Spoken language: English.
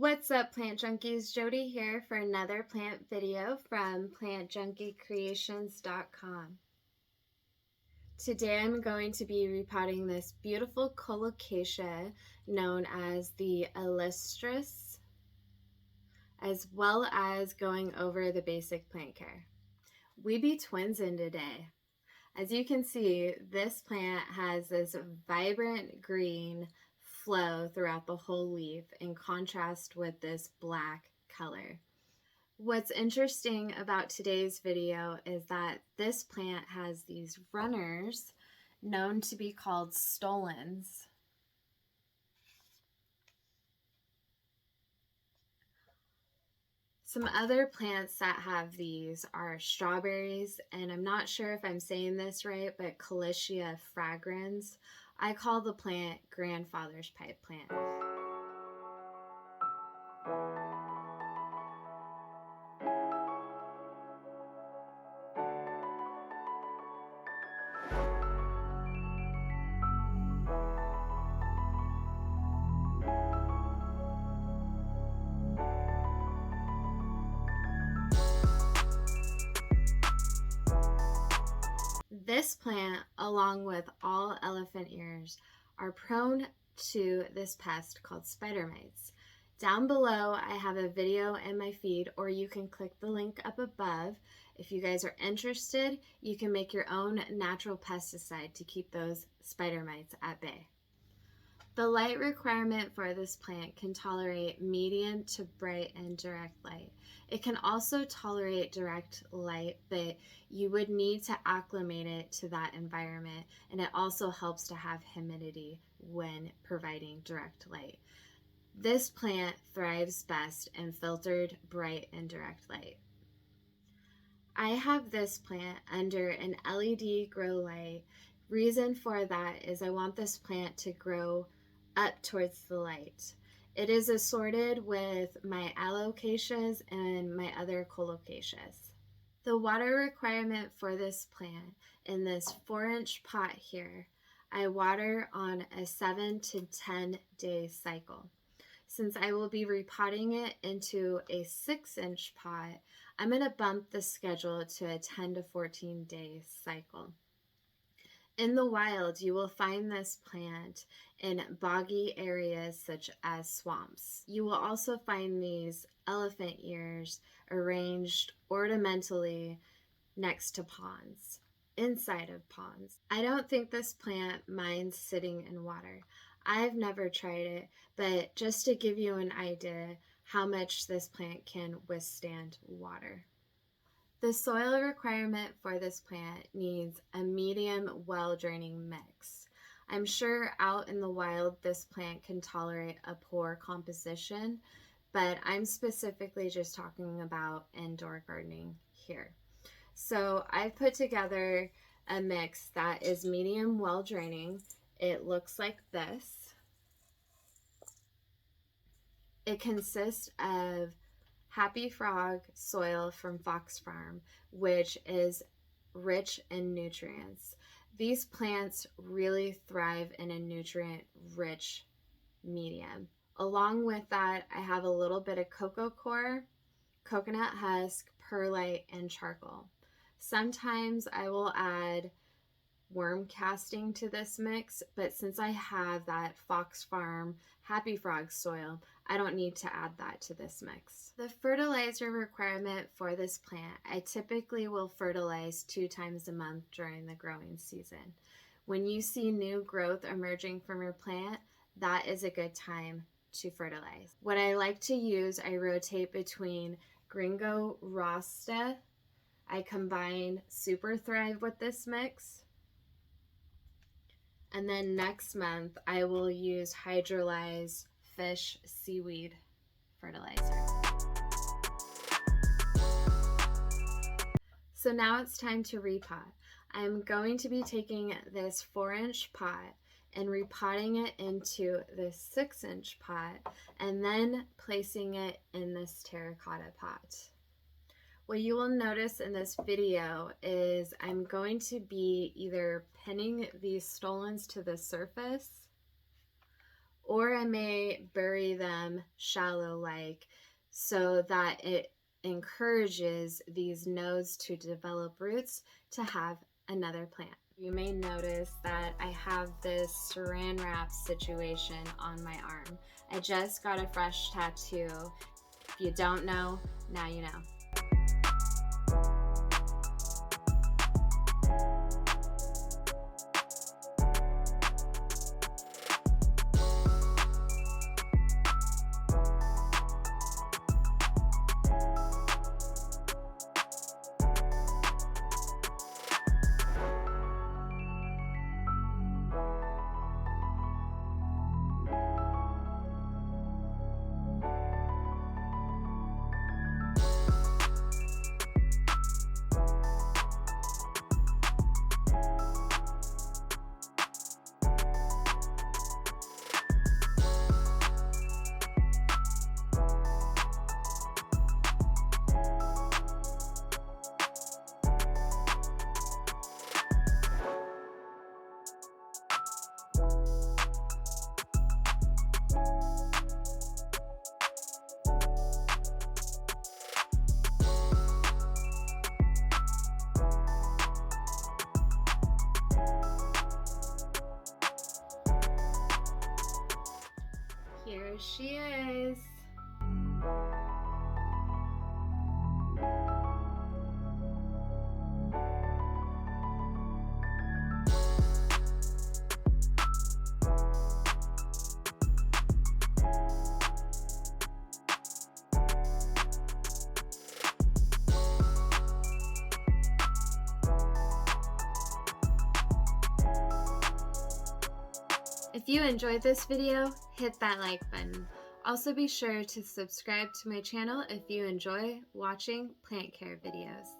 What's up, plant junkies? Jody here for another plant video from plantjunkiecreations.com. Today I'm going to be repotting this beautiful Colocasia known as the Illustris, as well as going over the basic plant care. We be twins in today. As you can see, this plant has this vibrant green flow throughout the whole leaf in contrast with this black color. What's interesting about today's video is that this plant has these runners known to be called Stolons. Some other plants that have these are strawberries, and I'm not sure if I'm saying this right, but Colocasia fragrans. I call the plant grandfather's pipe plant. This plant, along with all elephant ears, are prone to this pest called spider mites. Down below, I have a video in my feed, or you can click the link up above. If you guys are interested, you can make your own natural pesticide to keep those spider mites at bay. The light requirement for this plant can tolerate medium to bright and direct light. It can also tolerate direct light, but you would need to acclimate it to that environment, and it also helps to have humidity when providing direct light. This plant thrives best in filtered, bright, and direct light. I have this plant under an LED grow light. Reason for that is I want this plant to grow up towards the light. It is assorted with my Alocasias and my other Colocasias. The water requirement for this plant in this 4-inch pot here, I water on a 7 to 10 day cycle. Since I will be repotting it into a 6-inch pot, I'm going to bump the schedule to a 10 to 14 day cycle. In the wild, you will find this plant in boggy areas such as swamps. You will also find these elephant ears arranged ornamentally next to ponds, inside of ponds. I don't think this plant minds sitting in water. I've never tried it, but just to give you an idea how much this plant can withstand water. The soil requirement for this plant needs a medium well-draining mix. I'm sure out in the wild this plant can tolerate a poor composition, but I'm specifically just talking about indoor gardening here. So I've put together a mix that is medium well-draining. It looks like this. It consists of Happy Frog soil from Fox Farm, which is rich in nutrients. These plants really thrive in a nutrient-rich medium. Along with that, I have a little bit of cocoa coir, coconut husk, perlite, and charcoal. Sometimes I will add worm casting to this mix, but since I have that Fox Farm Happy Frog soil, I don't need to add that to this mix. The fertilizer requirement for this plant, I typically will fertilize 2 times a month during the growing season. When you see new growth emerging from your plant, that is a good time to fertilize. What I like to use, I rotate between Gringo Rasta. I combine Super Thrive with this mix. And then next month, I will use Hydrolyze Fish Seaweed Fertilizer. So now it's time to repot. I'm going to be taking this 4-inch pot and repotting it into this 6-inch pot and then placing it in this terracotta pot. What you will notice in this video is I'm going to be either pinning these stolons to the surface or I may bury them shallow like so that it encourages these nodes to develop roots to have another plant. You may notice that I have this saran wrap situation on my arm. I just got a fresh tattoo. If you don't know, now you know. Here she is. If you enjoyed this video, hit that like button. Also be sure to subscribe to my channel if you enjoy watching plant care videos.